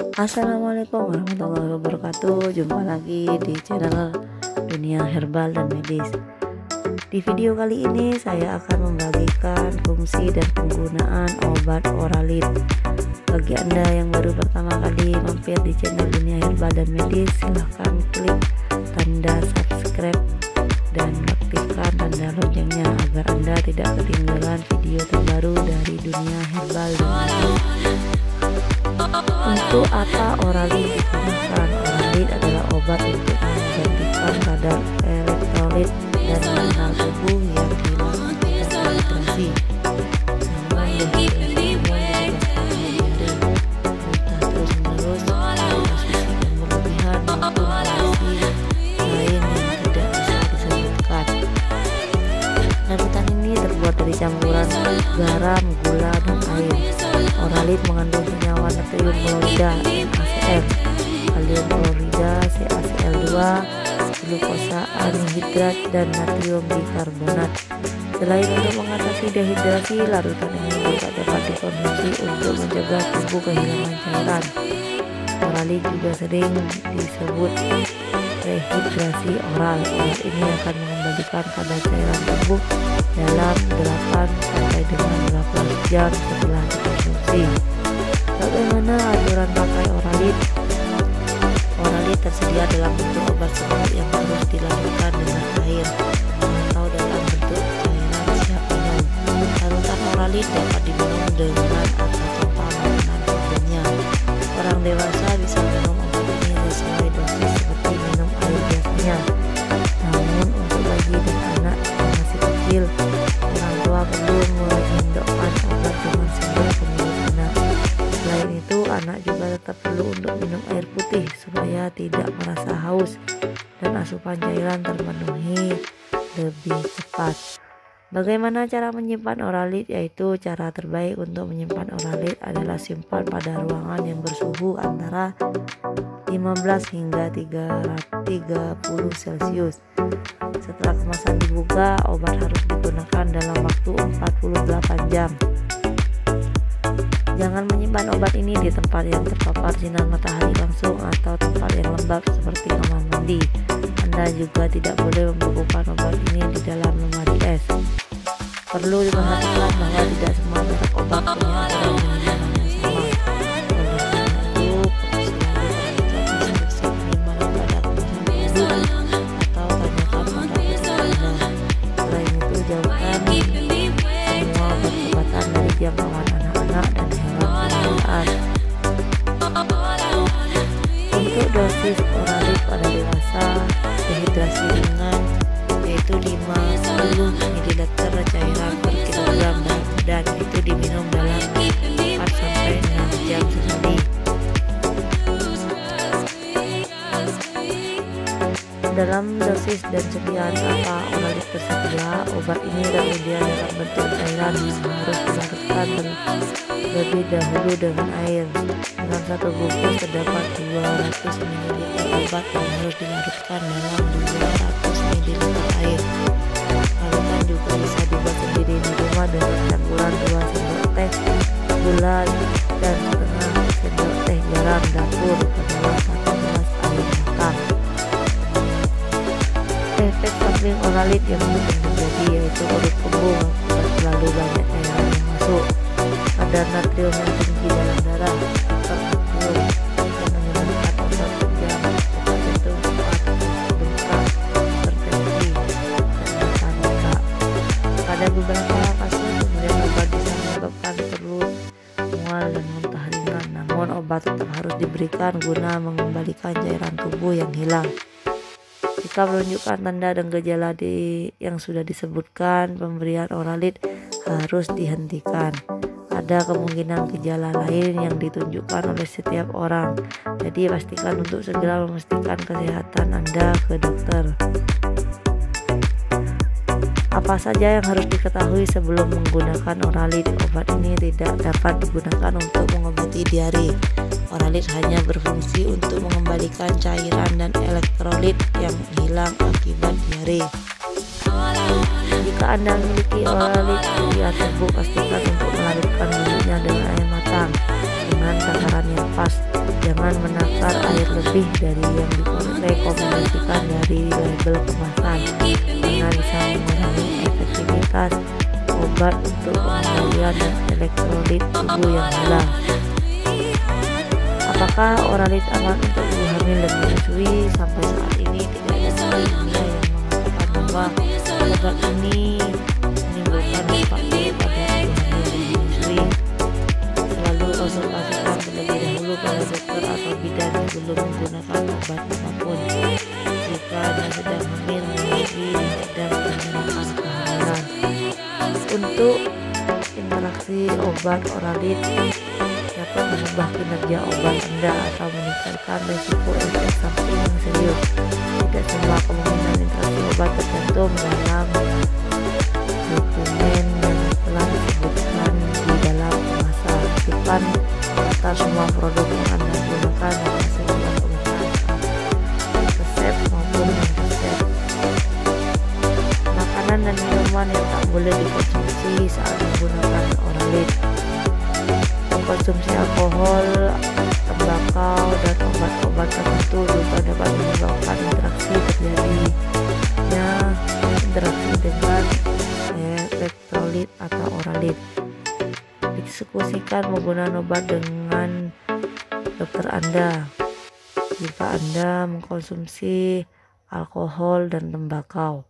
Assalamualaikum warahmatullahi wabarakatuh. Jumpa lagi di channel Dunia Herbal dan Medis. Di video kali ini saya akan membagikan fungsi dan penggunaan obat Oralit. Bagi Anda yang baru pertama kali mampir di channel Dunia Herbal dan Medis, silahkan klik tanda subscribe dan aktifkan tanda loncengnya agar Anda tidak ketinggalan video terbaru dari Dunia Herbal dan Medis. Untuk apa Oralit digunakan? Oralit adalah obat untuk menggantikan kadar elektrolit dan mineral tubuh yang hilang akibat dehidrasi. Namun dehidrasi menyebabkan diare, muntah terus-menerus, transfusi yang berlebihan maupun reaksi lain yang tidak bisa disebutkan. Larutan ini terbuat dari campuran garam, gula, dan air. Oralit mengandung senyawa natrium klorida (NaCl), kalium klorida (CaCl2), glukosa anhidrat, dan natrium bikarbonat. Selain untuk mengatasi dehidrasi, larutan ini juga dapat dikonsumsi untuk mencegah tubuh kehilangan cairan. Oralit juga sering disebut rehidrasi oral. Obat ini akan mengembalikan kadar cairan tubuh dalam 8 sampai dengan 12 jam setelah dikonsumsi. Bagaimana aturan pakai Oralit? Oralit tersedia dalam bentuk obat semut yang harus dilarutkan dengan air atau dalam bentuk cairan siap minum. Larutan Oralit dapat diminum dengan atau tanpa makanan tentunya. Orang dewasa bisa minum obat ini sesuai dosis seperti minum air biasanya. Namun untuk bayi dan anak yang masih kecil, orang tua perlu mengendokkan obat dengan sendok ke mulut anak. Selain itu, anak juga tetap perlu untuk minum air putih supaya tidak merasa haus dan asupan cairan terpenuhi lebih cepat. Bagaimana cara menyimpan Oralit? Yaitu cara terbaik untuk menyimpan Oralit adalah simpan pada ruangan yang bersuhu antara 15 hingga 30 Celcius. Setelah kemasan dibuka, obat harus digunakan dalam waktu 48 jam. Jangan menyimpan obat ini di tempat yang terpapar sinar matahari langsung atau tempat yang lembab seperti kamar mandi. Anda juga tidak boleh membekukan obat ini di dalam lemari es. Perlu diperhatikan bahwa tidak semua merek obat punya aturan penyimpanan yang sama. Oleh karena itu, perlu selalu perhatikan instruksi penyimpanan pada kemasan produk atau tanyakan pada petugas Anda. Selain itu, jauhkan semua obat-obatan dari jangkauan anak-anak dan hewan peliharaan. Untuk dosis Oralit pada dewasa, dehidrasi ringan yaitu 5-10 ml cairan per kilogram dalam badan, itu diminum dalam 4 sampai 6 jam sekali. Dalam dosis dan sekian apa Oralit tersedia, obat ini tersedia dalam bentuk cairan yang harus dilarutkan terlebih dahulu dengan air. Dalam satu bungkus terdapat 200 ml obat yang harus dilarutkan dalam 200 ml air. Larutan juga bisa dibuat sendiri di rumah dengan campuran 2 sendok teh gula dan setengah sendok teh garam dapur ke dalam 1 gelas air makan. Efek samping Oralit yang mungkin terjadi yaitu perut kembung akibat terlalu banyak cairan yang masuk, kadar natrium yang tinggi dalam darah, natrium yang menyebabkan otot kejang, otot jantung cepat, bengkak, hipertensi, dan panika. Pada beberapa kasus pemberian obat bisa menyebabkan perut mual dan muntah ringan, namun obat tetap harus diberikan guna mengembalikan cairan tubuh yang hilang. Jika menunjukkan tanda dan gejala yang sudah disebutkan, pemberian Oralit harus dihentikan. Ada kemungkinan gejala lain yang ditunjukkan oleh setiap orang, jadi pastikan untuk segera memastikan kesehatan Anda ke dokter. Apa saja yang harus diketahui sebelum menggunakan Oralit? Obat ini tidak dapat digunakan untuk mengobati diare. Oralit hanya berfungsi untuk mengembalikan cairan dan elektrolit yang hilang akibat diare. Jika Anda memiliki Oralit di tubuh, pastikan untuk melarutkan bulunya dengan air matang dengan takaran yang pas. Jangan Jangan menakar air lebih dari yang direkomendasikan dari label kemasan, karena bisa mengurangi efektivitas obat untuk pengembalian dan elektrolit tubuh yang hilang. Apakah Oralit aman untuk ibu hamil dan menyusui? Sampai saat ini tidak ada studi ilmiah yang mengatakan bahwa obat ini menimbulkan dampak buruk pada ibu hamil dan menyusui. Selalu konsultasikan terlebih dahulu pada dokter atau bidan sebelum menggunakan obat apapun. Jika Anda sedang hamil, menyusui, dan sedang menyerahkan kehamilan. Untuk interaksi obat Oralit dapat mengubah kinerja obat Anda atau meningkatkan risiko efek samping yang serius. Tidak semua kemungkinan interaksi obat tercantum dalam dokumen yang telah disebutkan di dalam kemasan. Bukan atas semua produk yang Anda gunakan dalam sebuah obat resep maupun non-resep. Makanan dan minuman yang tak boleh dikonsumsi saat menggunakan Oralit: mengkonsumsi alkohol, tembakau, dan obat-obat tertentu juga dapat menyebabkan terjadinya interaksi dengan elektrolit atau Oralit. Diskusikan penggunaan obat dengan dokter Anda jika Anda mengkonsumsi alkohol dan tembakau.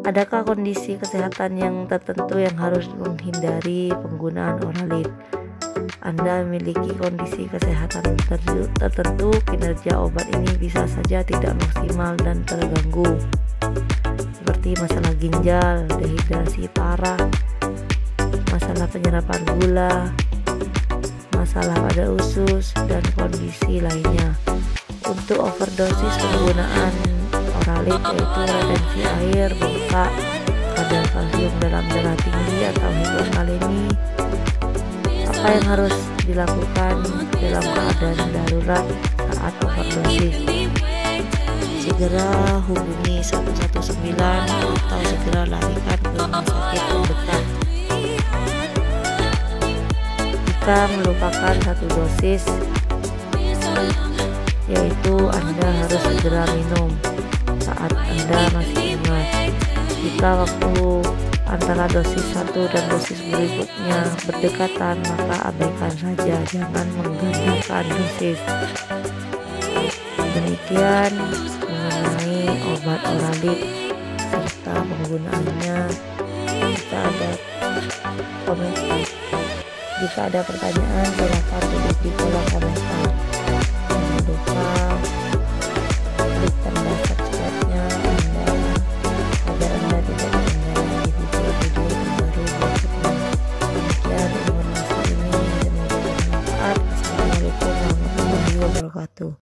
Adakah kondisi kesehatan yang tertentu yang harus menghindari penggunaan Oralit? Anda memiliki kondisi kesehatan tertentu, kinerja obat ini bisa saja tidak maksimal dan terganggu, seperti masalah ginjal, dehidrasi parah, masalah penyerapan gula, masalah pada usus, dan kondisi lainnya. Untuk overdosis penggunaan Oralit yaitu retensi air, bengkak, kadar kalsium dalam darah tinggi atau hipokalemi. Apa yang harus dilakukan dalam keadaan darurat saat overdosis? Segera hubungi 119 atau segera larikan ke rumah sakit terdekat. Jika melupakan satu dosis, yaitu Anda harus segera minum saat Anda masih ingat. Jika waktu antara dosis 1 dan dosis berikutnya berdekatan, maka abaikan saja, jangan menggandakan dosis. Demikian mengenai obat Oralit serta penggunaannya. Jika ada pertanyaan, silakan tulis